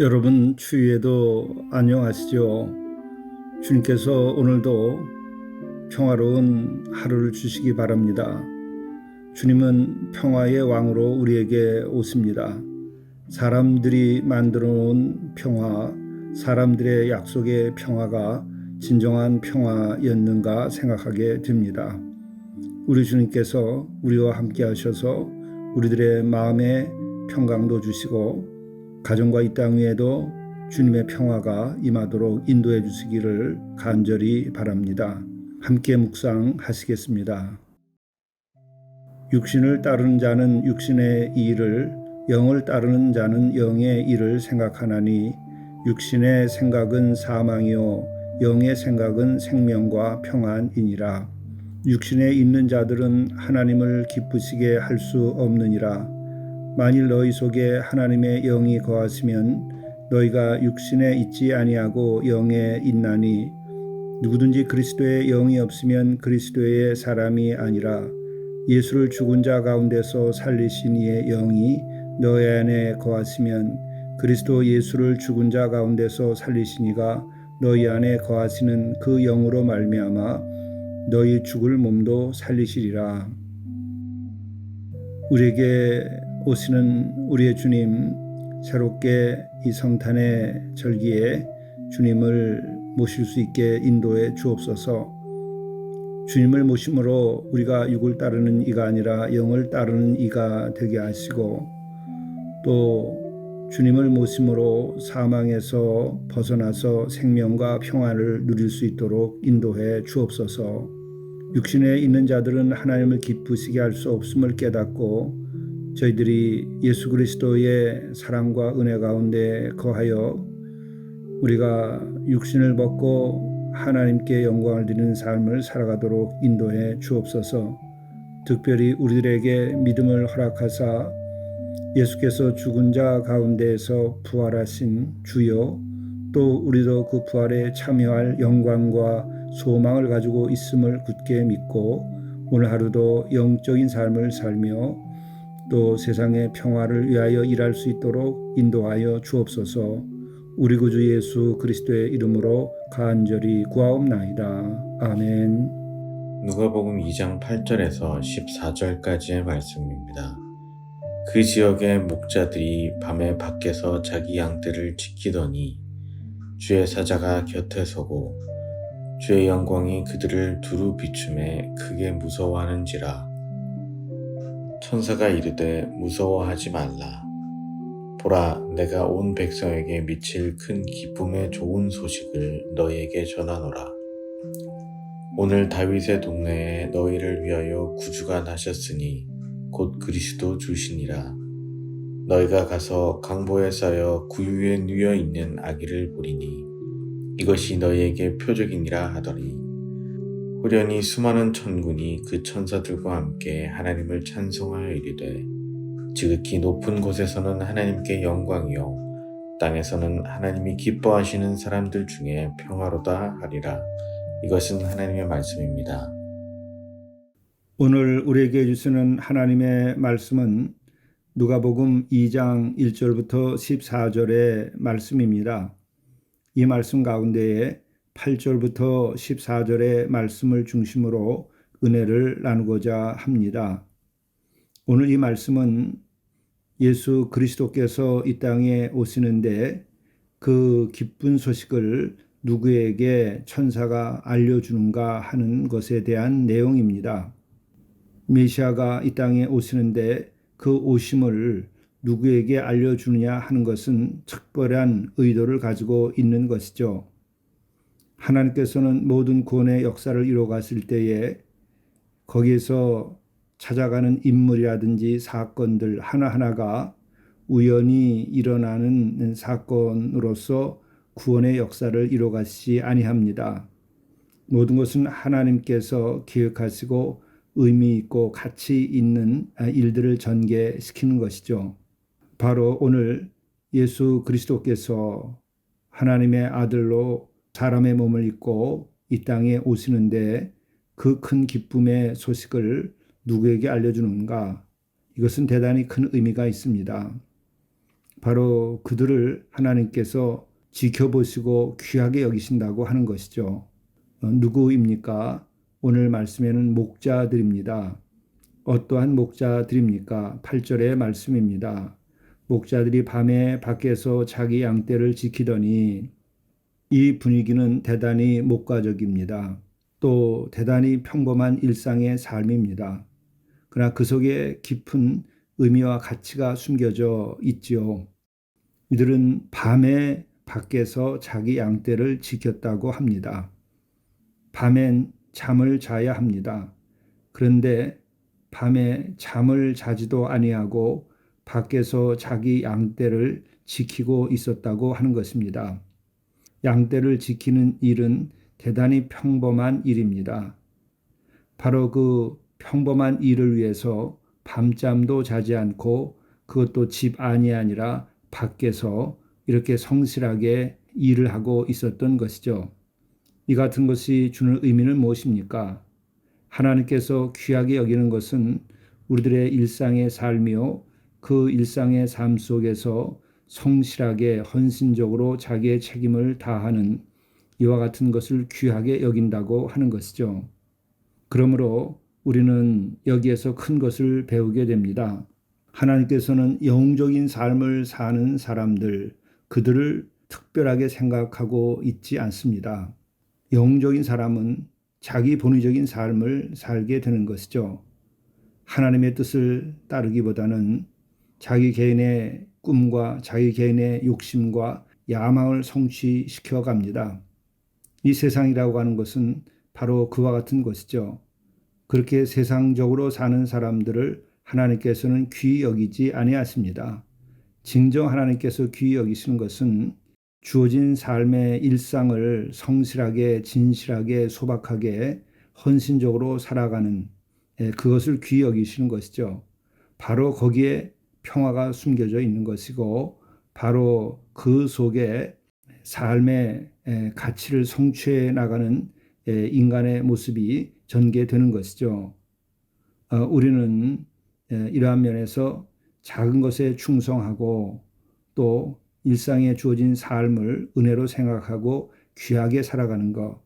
여러분 추위에도 안녕하시죠? 주님께서 오늘도 평화로운 하루를 주시기 바랍니다. 주님은 평화의 왕으로 우리에게 오십니다. 사람들이 만들어 놓은 평화, 사람들의 약속의 평화가 진정한 평화였는가 생각하게 됩니다. 우리 주님께서 우리와 함께 하셔서 우리들의 마음에 평강도 주시고 가정과 이 땅 위에도 주님의 평화가 임하도록 인도해 주시기를 간절히 바랍니다. 함께 묵상하시겠습니다. 육신을 따르는 자는 육신의 일을, 영을 따르는 자는 영의 일을 생각하나니 육신의 생각은 사망이요 영의 생각은 생명과 평안이니라. 육신에 있는 자들은 하나님을 기쁘시게 할 수 없느니라. 만일 너희 속에 하나님의 영이 거하시면 너희가 육신에 있지 아니하고 영에 있나니 누구든지 그리스도의 영이 없으면 그리스도의 사람이 아니라. 예수를 죽은 자 가운데서 살리신 이의 영이 너희 안에 거하시면 그리스도 예수를 죽은 자 가운데서 살리신 이가 너희 안에 거하시는 그 영으로 말미암아 너희 죽을 몸도 살리시리라. 우리에게 오시는 우리의 주님, 새롭게 이 성탄의 절기에 주님을 모실 수 있게 인도해 주옵소서. 주님을 모심으로 우리가 육을 따르는 이가 아니라 영을 따르는 이가 되게 하시고, 또 주님을 모심으로 사망에서 벗어나서 생명과 평안을 누릴 수 있도록 인도해 주옵소서. 육신에 있는 자들은 하나님을 기쁘시게 할 수 없음을 깨닫고 저희들이 예수 그리스도의 사랑과 은혜 가운데 거하여 우리가 육신을 벗고 하나님께 영광을 드리는 삶을 살아가도록 인도해 주옵소서. 특별히 우리들에게 믿음을 허락하사 예수께서 죽은 자 가운데에서 부활하신 주요, 또 우리도 그 부활에 참여할 영광과 소망을 가지고 있음을 굳게 믿고 오늘 하루도 영적인 삶을 살며 또 세상의 평화를 위하여 일할 수 있도록 인도하여 주옵소서. 우리 구주 예수 그리스도의 이름으로 간절히 구하옵나이다. 아멘. 누가복음 2장 8절에서 14절까지의 말씀입니다. 그 지역의 목자들이 밤에 밖에서 자기 양떼를 지키더니 주의 사자가 곁에 서고 주의 영광이 그들을 두루 비추매 크게 무서워하는지라. 천사가 이르되 무서워하지 말라. 보라, 내가 온 백성에게 미칠 큰 기쁨의 좋은 소식을 너희에게 전하노라. 오늘 다윗의 동네에 너희를 위하여 구주가 나셨으니 곧 그리스도 주시니라. 너희가 가서 강보에 쌓여 구유에 누워 있는 아기를 보리니 이것이 너희에게 표적이니라 하더니 후련히 수많은 천군이 그 천사들과 함께 하나님을 찬송하여 이르되 지극히 높은 곳에서는 하나님께 영광이요 땅에서는 하나님이 기뻐하시는 사람들 중에 평화로다 하리라. 이것은 하나님의 말씀입니다. 오늘 우리에게 주시는 하나님의 말씀은 누가복음 2장 1절부터 14절의 말씀입니다. 이 말씀 가운데에 8절부터 14절의 말씀을 중심으로 은혜를 나누고자 합니다. 오늘 이 말씀은 예수 그리스도께서 이 땅에 오시는데 그 기쁜 소식을 누구에게 천사가 알려주는가 하는 것에 대한 내용입니다. 메시아가 이 땅에 오시는데 그 오심을 누구에게 알려주느냐 하는 것은 특별한 의도를 가지고 있는 것이죠. 하나님께서는 모든 구원의 역사를 이루어 가실 때에 거기에서 찾아가는 인물이라든지 사건들 하나하나가 우연히 일어나는 사건으로서 구원의 역사를 이루어 가시지 아니합니다. 모든 것은 하나님께서 기획하시고 의미 있고 가치 있는 일들을 전개시키는 것이죠. 바로 오늘 예수 그리스도께서 하나님의 아들로 사람의 몸을 입고 이 땅에 오시는데 그 큰 기쁨의 소식을 누구에게 알려주는가? 이것은 대단히 큰 의미가 있습니다. 바로 그들을 하나님께서 지켜보시고 귀하게 여기신다고 하는 것이죠. 누구입니까? 오늘 말씀에는 목자들입니다. 어떠한 목자들입니까? 8절의 말씀입니다. 목자들이 밤에 밖에서 자기 양떼를 지키더니, 이 분위기는 대단히 목가적입니다. 또 대단히 평범한 일상의 삶입니다. 그러나 그 속에 깊은 의미와 가치가 숨겨져 있지요. 이들은 밤에 밖에서 자기 양떼를 지켰다고 합니다. 밤엔 잠을 자야 합니다. 그런데 밤에 잠을 자지도 아니하고 밖에서 자기 양떼를 지키고 있었다고 하는 것입니다. 양떼를 지키는 일은 대단히 평범한 일입니다. 바로 그 평범한 일을 위해서 밤잠도 자지 않고, 그것도 집 안이 아니라 밖에서 이렇게 성실하게 일을 하고 있었던 것이죠. 이 같은 것이 주는 의미는 무엇입니까? 하나님께서 귀하게 여기는 것은 우리들의 일상의 삶이요, 그 일상의 삶 속에서 성실하게 헌신적으로 자기의 책임을 다하는 이와 같은 것을 귀하게 여긴다고 하는 것이죠. 그러므로 우리는 여기에서 큰 것을 배우게 됩니다. 하나님께서는 영적인 삶을 사는 사람들, 그들을 특별하게 생각하고 있지 않습니다. 영적인 사람은 자기 본의적인 삶을 살게 되는 것이죠. 하나님의 뜻을 따르기보다는 자기 개인의 꿈과 자기 개인의 욕심과 야망을 성취시켜 갑니다. 이 세상이라고 하는 것은 바로 그와 같은 것이죠. 그렇게 세상적으로 사는 사람들을 하나님께서는 귀히 여기지 아니하십니다. 진정 하나님께서 귀히 여기시는 것은 주어진 삶의 일상을 성실하게, 진실하게, 소박하게, 헌신적으로 살아가는, 그것을 귀히 여기시는 것이죠. 바로 거기에 평화가 숨겨져 있는 것이고, 바로 그 속에 삶의 가치를 성취해 나가는 인간의 모습이 전개되는 것이죠. 우리는 이러한 면에서 작은 것에 충성하고 또 일상에 주어진 삶을 은혜로 생각하고 귀하게 살아가는 것,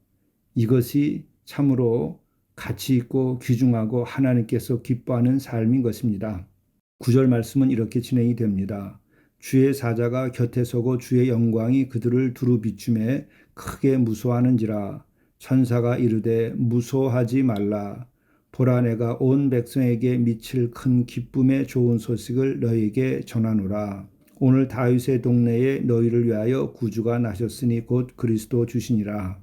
이것이 참으로 가치 있고 귀중하고 하나님께서 기뻐하는 삶인 것입니다. 9절 말씀은 이렇게 진행이 됩니다. 주의 사자가 곁에 서고 주의 영광이 그들을 두루 비춤에 크게 무서워하는지라. 천사가 이르되 무서워하지 말라. 보라, 내가 온 백성에게 미칠 큰 기쁨의 좋은 소식을 너희에게 전하노라. 오늘 다윗의 동네에 너희를 위하여 구주가 나셨으니 곧 그리스도 주시니라.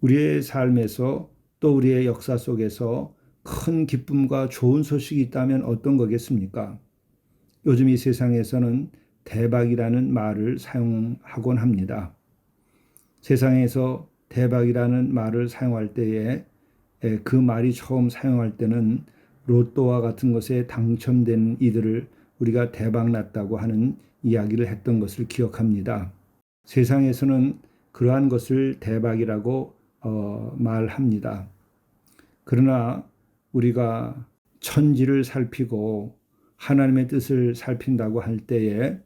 우리의 삶에서 또 우리의 역사 속에서 큰 기쁨과 좋은 소식이 있다면 어떤 거겠습니까? 요즘 이 세상에서는 대박이라는 말을 사용하곤 합니다. 세상에서 대박이라는 말을 사용할 때에 그 말이 처음 사용할 때는 로또와 같은 것에 당첨된 이들을 우리가 대박 났다고 하는 이야기를 했던 것을 기억합니다. 세상에서는 그러한 것을 대박이라고 말합니다. 그러나 우리가 천지를 살피고 하나님의 뜻을 살핀다고 할 때에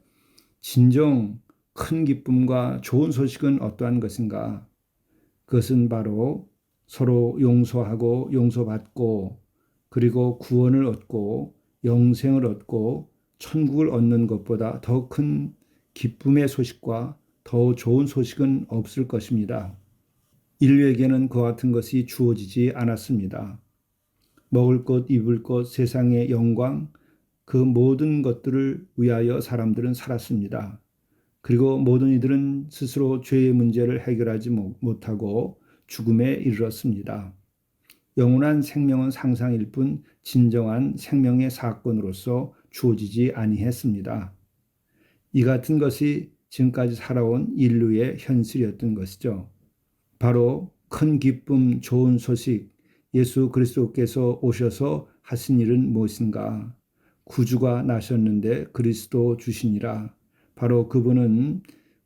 진정 큰 기쁨과 좋은 소식은 어떠한 것인가? 그것은 바로 서로 용서하고 용서받고 그리고 구원을 얻고 영생을 얻고 천국을 얻는 것보다 더 큰 기쁨의 소식과 더 좋은 소식은 없을 것입니다. 인류에게는 그와 같은 것이 주어지지 않았습니다. 먹을 것, 입을 것, 세상의 영광, 그 모든 것들을 위하여 사람들은 살았습니다. 그리고 모든 이들은 스스로 죄의 문제를 해결하지 못하고 죽음에 이르렀습니다. 영원한 생명은 상상일 뿐 진정한 생명의 사건으로서 주어지지 아니했습니다. 이 같은 것이 지금까지 살아온 인류의 현실이었던 것이죠. 바로 큰 기쁨, 좋은 소식, 예수 그리스도께서 오셔서 하신 일은 무엇인가? 구주가 나셨는데 그리스도 주시니라. 바로 그분은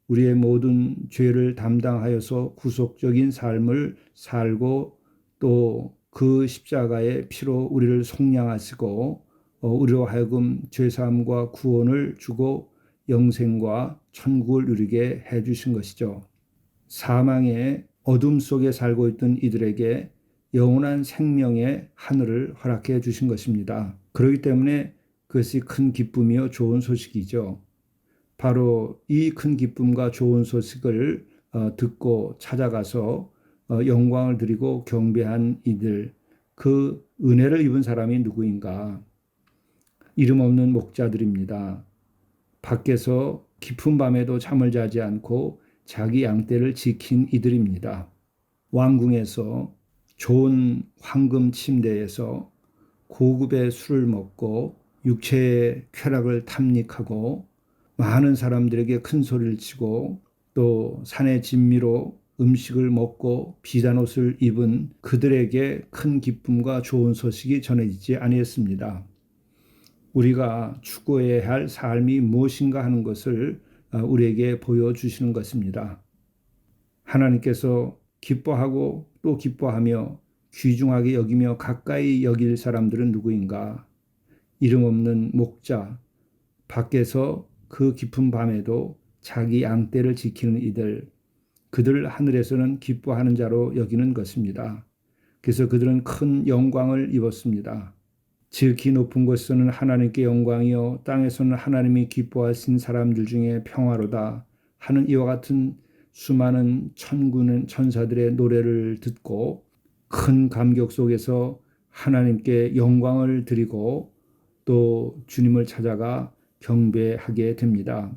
우리의 모든 죄를 담당하여서 구속적인 삶을 살고 또 그 십자가의 피로 우리를 속량하시고 우리로 하여금 죄사함과 구원을 주고 영생과 천국을 누리게 해주신 것이죠. 사망의 어둠 속에 살고 있던 이들에게 영원한 생명의 하늘을 허락해 주신 것입니다. 그렇기 때문에 그것이 큰 기쁨이요 좋은 소식이죠. 바로 이 큰 기쁨과 좋은 소식을 듣고 찾아가서 영광을 드리고 경배한 이들, 그 은혜를 입은 사람이 누구인가? 이름 없는 목자들입니다. 밖에서 깊은 밤에도 잠을 자지 않고 자기 양떼를 지킨 이들입니다. 왕궁에서 좋은 황금 침대에서 고급의 술을 먹고 육체의 쾌락을 탐닉하고 많은 사람들에게 큰 소리를 치고 또 산의 진미로 음식을 먹고 비단 옷을 입은 그들에게 큰 기쁨과 좋은 소식이 전해지지 아니했습니다. 우리가 추구해야 할 삶이 무엇인가 하는 것을 우리에게 보여주시는 것입니다. 하나님께서 기뻐하고 또 기뻐하며 귀중하게 여기며 가까이 여길 사람들은 누구인가? 이름 없는 목자, 밖에서 그 깊은 밤에도 자기 양떼를 지키는 이들, 그들 하늘에서는 기뻐하는 자로 여기는 것입니다. 그래서 그들은 큰 영광을 입었습니다. 지극히 높은 곳에서는 하나님께 영광이요 땅에서는 하나님이 기뻐하신 사람들 중에 평화로다 하는 이와 같은 수많은 천군은 천사들의 노래를 듣고 큰 감격 속에서 하나님께 영광을 드리고 또 주님을 찾아가 경배하게 됩니다.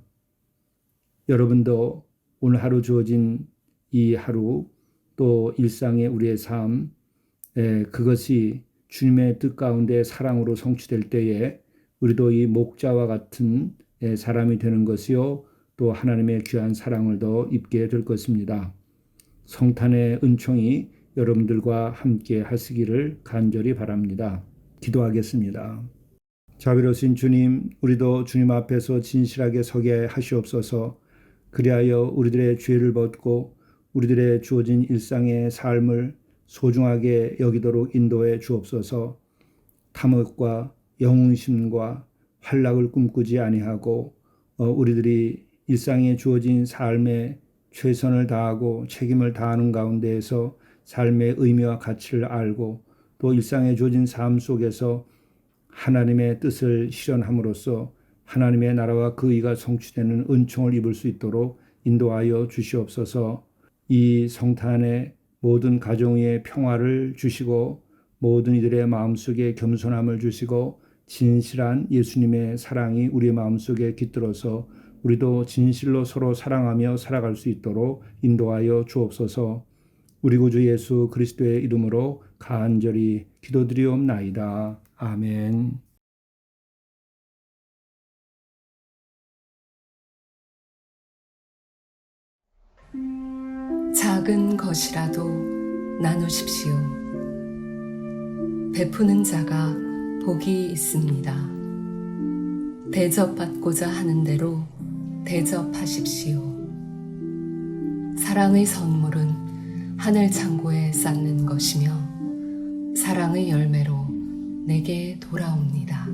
여러분도 오늘 하루 주어진 이 하루 또 일상의 우리의 삶, 그것이 주님의 뜻 가운데 사랑으로 성취될 때에 우리도 이 목자와 같은 사람이 되는 것이요 또 하나님의 귀한 사랑을 더 입게 될 것입니다. 성탄의 은총이 여러분들과 함께 하시기를 간절히 바랍니다. 기도하겠습니다. 자비로우신 주님, 우리도 주님 앞에서 진실하게 서게 하시옵소서. 그리하여 우리들의 죄를 벗고 우리들의 주어진 일상의 삶을 소중하게 여기도록 인도해 주옵소서. 탐욕과 영웅심과 활락을 꿈꾸지 아니하고 우리들이 일상에 주어진 삶에 최선을 다하고 책임을 다하는 가운데에서 삶의 의미와 가치를 알고 또 일상에 주어진 삶 속에서 하나님의 뜻을 실현함으로써 하나님의 나라와 그 의가 성취되는 은총을 입을 수 있도록 인도하여 주시옵소서. 이 성탄의 모든 가정 위에 평화를 주시고 모든 이들의 마음속에 겸손함을 주시고 진실한 예수님의 사랑이 우리의 마음속에 깃들어서 우리도 진실로 서로 사랑하며 살아갈 수 있도록 인도하여 주옵소서. 우리 구주 예수 그리스도의 이름으로 간절히 기도드리옵나이다. 아멘. 작은 것이라도 나누십시오. 베푸는 자가 복이 있습니다. 대접받고자 하는 대로 대접하십시오. 사랑의 선물은 하늘 창고에 쌓는 것이며 사랑의 열매로 내게 돌아옵니다.